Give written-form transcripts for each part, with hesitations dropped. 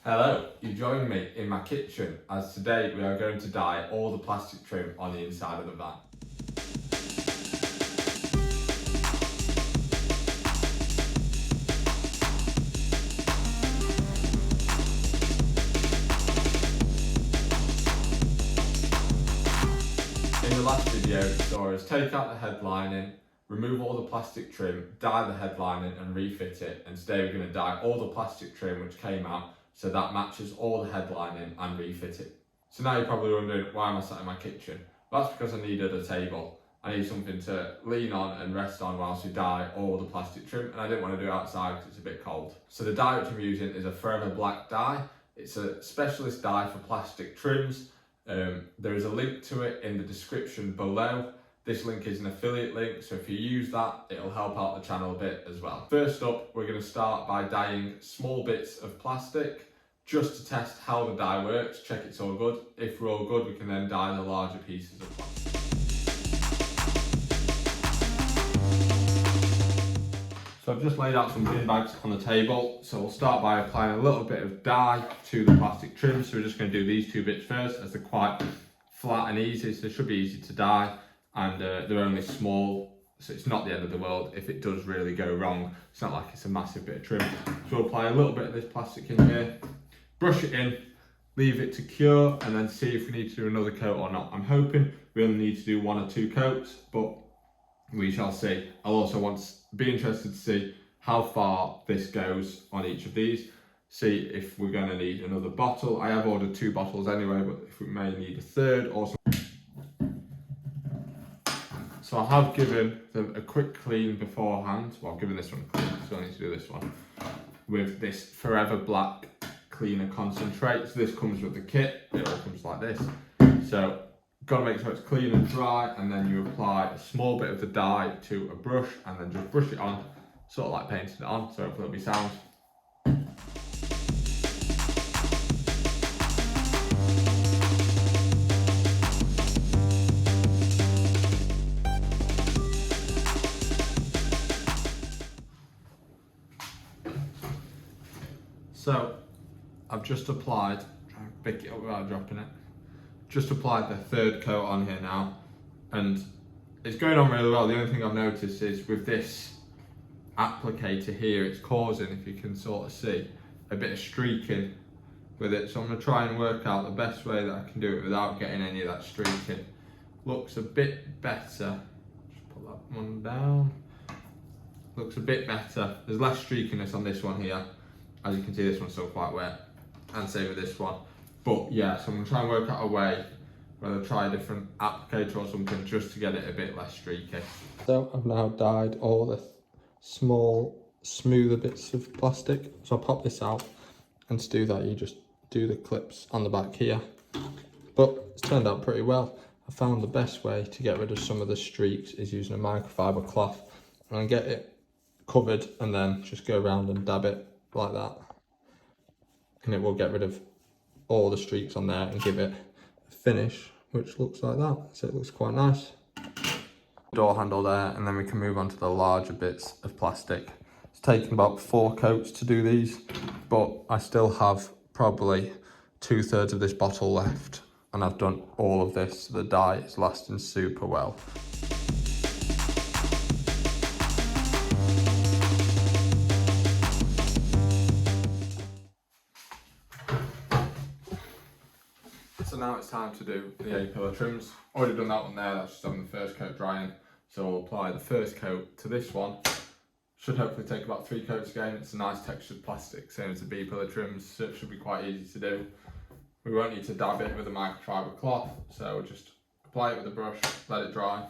Hello, you join me in my kitchen as today we are going to dye all the plastic trim on the inside of the van. In the last video you saw us take out the headlining, remove all the plastic trim, dye the headlining and refit it, and today we're going to dye all the plastic trim which came out so that matches all the headlining and refit it. So now you're probably wondering, why am I sat in my kitchen? Well, that's because I needed a table. I need something to lean on and rest on whilst we dye all the plastic trim, and I didn't want to do it outside because it's a bit cold. So the dye which I'm using is a Forever Black dye. It's a specialist dye for plastic trims. There is a link to it in the description below. This link is an affiliate link, so if you use that, it'll help out the channel a bit as well. First up, we're going to start by dyeing small bits of plastic just to test how the dye works, check it's all good. If we're all good, we can then dye the larger pieces of plastic. So I've just laid out some bin bags on the table. So we'll start by applying a little bit of dye to the plastic trim. So we're just going to do these two bits first, as they're quite flat and easy, so they should be easy to dye. And they're only small, so it's not the end of the world if it does really go wrong. It's not like it's a massive bit of trim. So we'll apply a little bit of this plastic in here, brush it in, leave it to cure, and then see if we need to do another coat or not. I'm hoping we only need to do 1 or 2 coats, but we shall see. I'll also be interested to see how far this goes on each of these, see if we're going to need another bottle. I have ordered 2 bottles anyway, but if we may need a third or something. So I have given them a quick clean beforehand. Well, I've given this one a clean, so I need to do this one with this Forever Black Cleaner Concentrate. So this comes with the kit, it all comes like this. So gotta make sure it's clean and dry, and then you apply a small bit of the dye to a brush and then just brush it on, sort of like painting it on, so hopefully it'll be sound. So I've just applied, try and pick it up without dropping it, just applied the 3rd coat on here now, and it's going on really well. The only thing I've noticed is with this applicator here, it's causing, if you can sort of see, a bit of streaking with it. So I'm going to try and work out the best way that I can do it without getting any of that streaking. Looks a bit better, just put that one down. Looks a bit better. There's less streakiness on this one here. As you can see, this one's still quite wet, and same with this one. But yeah, so I'm gonna try and work out a way, whether try a different applicator or something, just to get it a bit less streaky. So I've now dyed all the small, smoother bits of plastic. So I'll pop this out, and to do that, you just do the clips on the back here. But it's turned out pretty well. I found the best way to get rid of some of the streaks is using a microfiber cloth and get it covered, and then just go around and dab it like that, and it will get rid of all the streaks on there and give it a finish which looks like that. So it looks quite nice. Door handle there, and then we can move on to the larger bits of plastic. It's taken about 4 coats to do these, but I still have probably 2/3 of this bottle left, and I've done all of this, so the dye is lasting super well. So now it's time to do the A-pillar trims. Already done that one there, that's just having the 1st coat drying. So we'll apply the 1st coat to this one. Should hopefully take about 3 coats again. It's a nice textured plastic, same as the B-pillar trims, so it should be quite easy to do. We won't need to dab it with a microfiber cloth, so we'll just apply it with a brush, let it dry,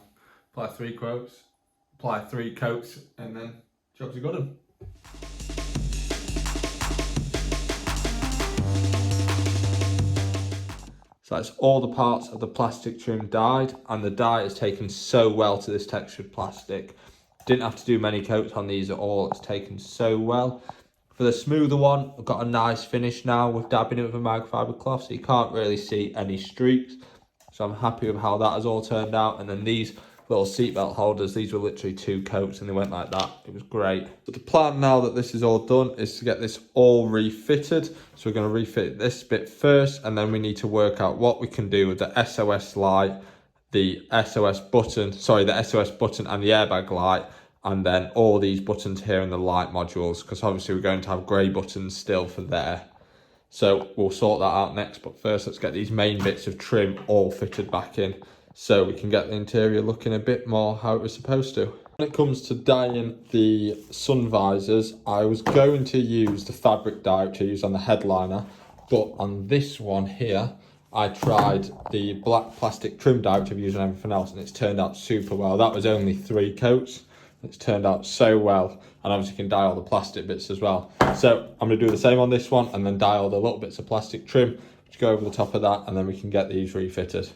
apply 3 coats, and then jobs are good. So that's all the parts of the plastic trim dyed, and the dye has taken so well to this textured plastic. Didn't have to do many coats on these at all, it's taken so well. For the smoother one, I've got a nice finish now with dabbing it with a microfiber cloth, so you can't really see any streaks. So I'm happy with how that has all turned out. And then these little seatbelt holders. These were literally 2 coats and they went like that. It was great. But the plan now that this is all done is to get this all refitted. So we're going to refit this bit first, and then we need to work out what we can do with the SOS light, the SOS button, the SOS button and the airbag light, and then all these buttons here in the light modules, because obviously we're going to have grey buttons still for there. So we'll sort that out next, but first let's get these main bits of trim all fitted back in so we can get the interior looking a bit more how it was supposed to. When it comes to dyeing the sun visors, I was going to use the fabric dye which I used on the headliner, but on this one here I tried the black plastic trim dye which I've used on everything else, and it's turned out super well. That was only 3 coats. It's turned out so well, and obviously you can dye all the plastic bits as well. So I'm going to do the same on this one and then dye all the little bits of plastic trim which go over the top of that, and then we can get these refitted.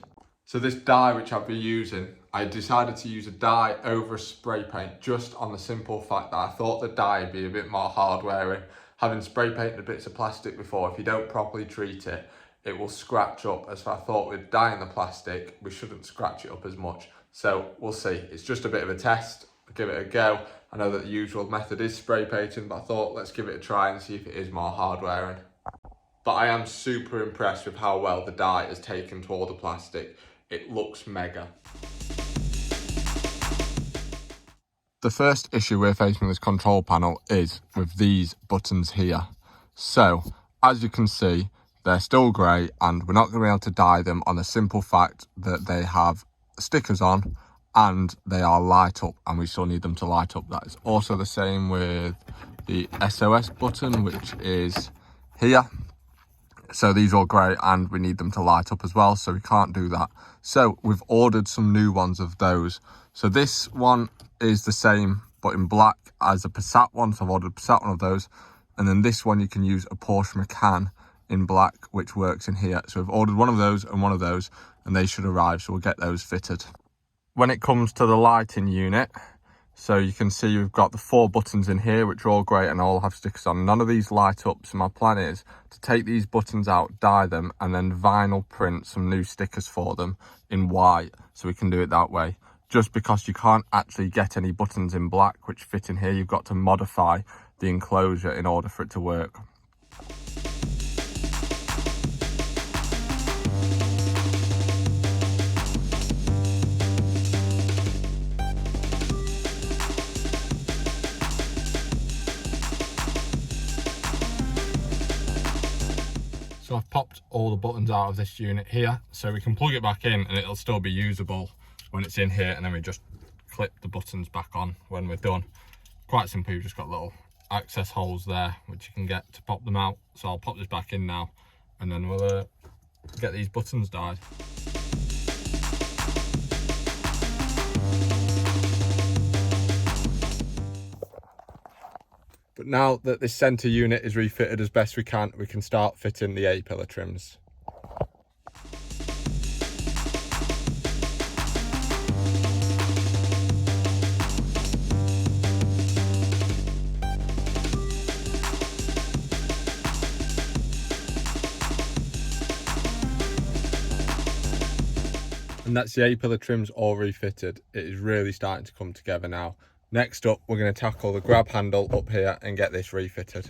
So this dye which I'll be using, I decided to use a dye over a spray paint just on the simple fact that I thought the dye would be a bit more hard wearing. Having spray painted bits of plastic before, if you don't properly treat it, it will scratch up. As I thought with dyeing the plastic, we shouldn't scratch it up as much. So we'll see. It's just a bit of a test. Give it a go. I know that the usual method is spray painting, but I thought let's give it a try and see if it is more hard wearing. But I am super impressed with how well the dye has taken to all the plastic. It looks mega. The first issue we're facing with this control panel is with these buttons here. So as you can see, they're still grey and we're not going to be able to dye them on the simple fact that they have stickers on and they are light up, and we still need them to light up. That is also the same with the SOS button, which is here. So these are grey and we need them to light up as well, so we can't do that. So we've ordered some new ones of those. So this one is the same but in black as a Passat one, so I've ordered a Passat one of those. And then this one you can use a Porsche Macan in black, which works in here. So we've ordered one of those and one of those, and they should arrive, so we'll get those fitted. When it comes to the lighting unit, so you can see we've got the 4 buttons in here which are all great and all have stickers on. None of these light up, so my plan is to take these buttons out, dye them, and then vinyl print some new stickers for them in white, so we can do it that way. Just because you can't actually get any buttons in black which fit in here, you've got to modify the enclosure in order for it to work. So I've popped all the buttons out of this unit here, so we can plug it back in and it'll still be usable when it's in here, and then we just clip the buttons back on when we're done. Quite simply, we've just got little access holes there which you can get to pop them out. So I'll pop this back in now and then we'll get these buttons dyed. But now that this centre unit is refitted as best we can start fitting the A-pillar trims. And that's the A-pillar trims all refitted. It is really starting to come together now. Next up, we're going to tackle the grab handle up here and get this refitted.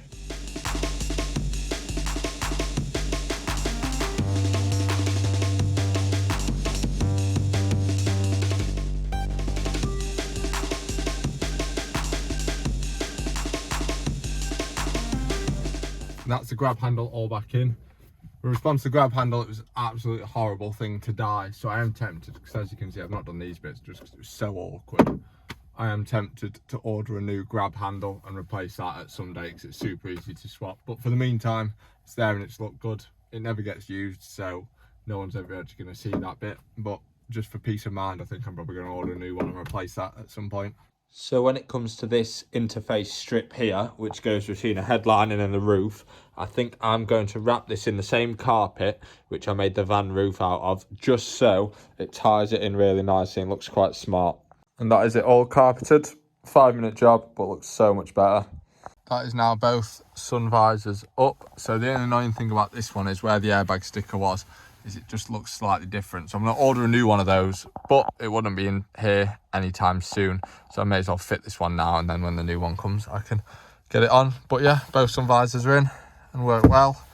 And that's the grab handle all back in. In response to the grab handle, it was an absolutely horrible thing to dye, so I am tempted, because as you can see I've not done these bits just because it was so awkward. I am tempted to order a new grab handle and replace that at some day because it's super easy to swap. But for the meantime, it's there and it's looked good. It never gets used, so no one's ever actually going to see that bit. But just for peace of mind, I think I'm probably going to order a new one and replace that at some point. So when it comes to this interface strip here, which goes between a headlining and the roof, I think I'm going to wrap this in the same carpet which I made the van roof out of, just so it ties it in really nicely and looks quite smart. And that is it all carpeted. 5-minute job, but looks so much better. That is now both sun visors up. So the only annoying thing about this one is where the airbag sticker was. is it just looks slightly different. So I'm going to order a new one of those, but it wouldn't be in here anytime soon. So I may as well fit this one now, and then when the new one comes, I can get it on. But yeah, both sun visors are in and work well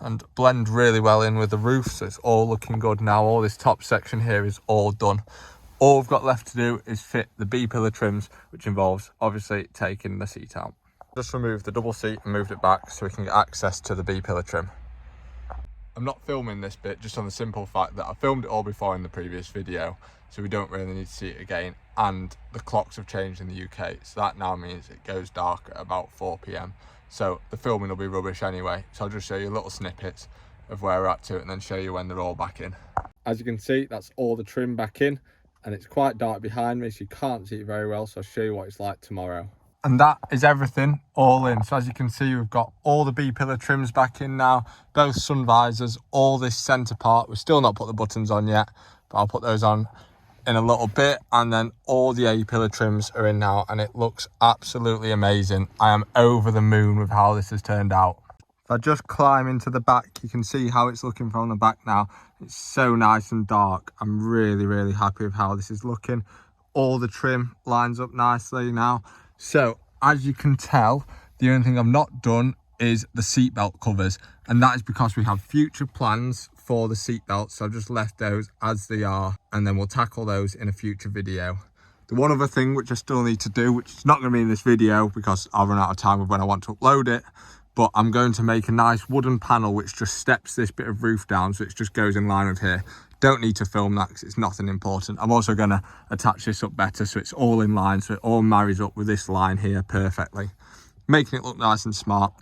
and blend really well in with the roof. So it's all looking good now. All this top section here is all done. All we've got left to do is fit the B-pillar trims, which involves obviously taking the seat out. Just removed the double seat and moved it back so we can get access to the B-pillar trim. I'm not filming this bit just on the simple fact that I filmed it all before in the previous video, so we don't really need to see it again, and the clocks have changed in the UK, so that now means it goes dark at about 4 PM. So the filming will be rubbish anyway, so I'll just show you little snippets of where we're at to it and then show you when they're all back in. As you can see, that's all the trim back in, and it's quite dark behind me, so you can't see it very well, so I'll show you what it's like tomorrow. And that is everything all in. So as you can see, we've got all the B-pillar trims back in now, both sun visors, all this centre part. We've still not put the buttons on yet, but I'll put those on in a little bit. And then all the A-pillar trims are in now, and it looks absolutely amazing. I am over the moon with how this has turned out. If I just climb into the back, you can see how it's looking from the back now. It's so nice and dark. I'm really, really happy with how this is looking. All the trim lines up nicely now. So as you can tell, the only thing I've not done is the seatbelt covers, and that is because we have future plans for the seatbelts. So I've just left those as they are, and then we'll tackle those in a future video. The one other thing which I still need to do, which is not going to be in this video because I'll run out of time with when I want to upload it, but I'm going to make a nice wooden panel which just steps this bit of roof down, so it just goes in line with here. Don't need to film that because it's nothing important. I'm also going to attach this up better so it's all in line, so it all marries up with this line here perfectly, making it look nice and smart.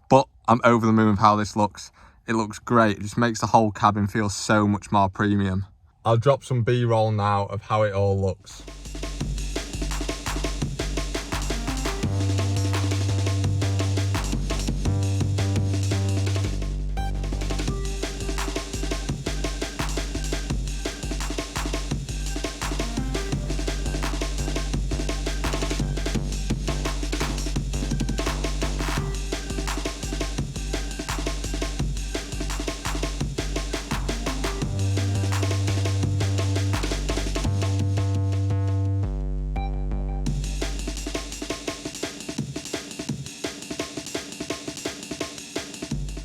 But I'm over the moon with how this looks. It looks great. It just makes the whole cabin feel so much more premium. I'll drop some B-roll now of how it all looks.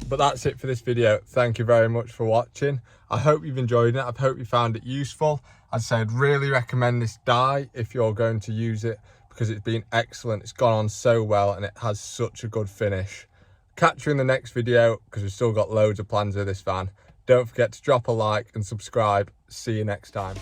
But that's it for this video. Thank you very much for watching. I hope you've enjoyed it. I hope you found it useful. I'd say I'd really recommend this dye if you're going to use it, because it's been excellent. It's gone on so well and it has such a good finish. Catch you in the next video because we've still got loads of plans with this van. Don't forget to drop a like and subscribe. See you next time.